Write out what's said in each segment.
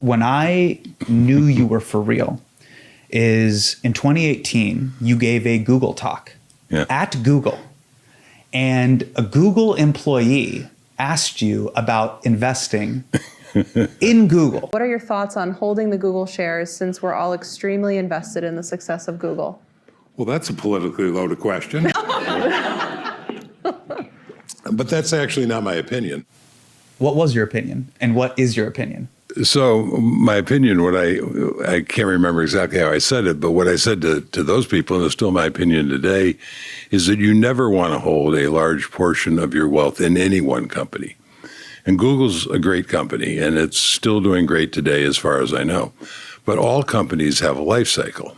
When I knew you were for real is in 2018, you gave a Google talk at Google, and a Google employee asked you about investing in Google. What are your thoughts on holding the Google shares since we're all extremely invested in the success of Google? Well, that's a politically loaded question. But that's actually not my opinion. What was your opinion, and what is your opinion? So my opinion, I can't remember exactly how I said it, but what I said to those people, and it's still my opinion today, is that you never want to hold a large portion of your wealth in any one company. And Google's a great company, and it's still doing great today as far as I know. But all companies have a life cycle.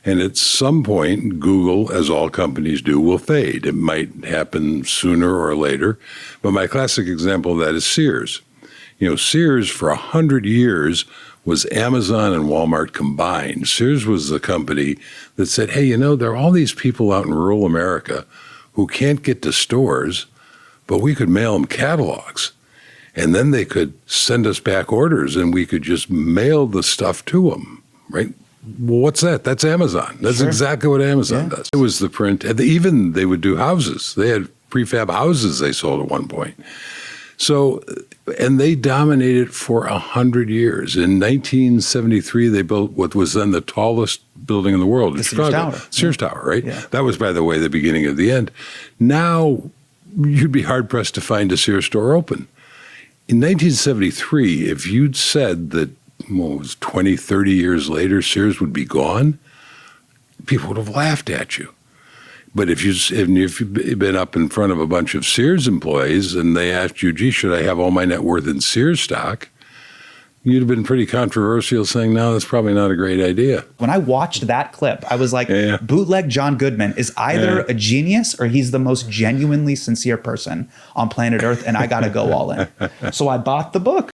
And at some point, Google, as all companies do, will fade. It might happen sooner or later. But my classic example of that is Sears. You know, Sears for 100 years was Amazon and Walmart combined. Sears was the company that said, hey, you know, there are all these people out in rural America who can't get to stores, but we could mail them catalogs. And then they could send us back orders and we could just mail the stuff to them, right? Well, what's that? That's Amazon. That's exactly what Amazon does. It was the print. And even they would do houses. They had prefab houses they sold at one point. So, and they dominated for 100 years. In 1973, they built what was then the tallest building in the world in Chicago. Sears Tower, right? Yeah. That was, by the way, the beginning of the end. Now, you'd be hard-pressed to find a Sears store open. In 1973, if you'd said that, well, it was 20, 30 years later, Sears would be gone, people would have laughed at you. But if you've been up in front of a bunch of Sears employees and they asked you, gee, should I have all my net worth in Sears stock? You'd have been pretty controversial saying, no, that's probably not a great idea. When I watched that clip, I was like, bootleg John Goodman is either a genius or he's the most genuinely sincere person on planet Earth, and I got to go all in. So I bought the book.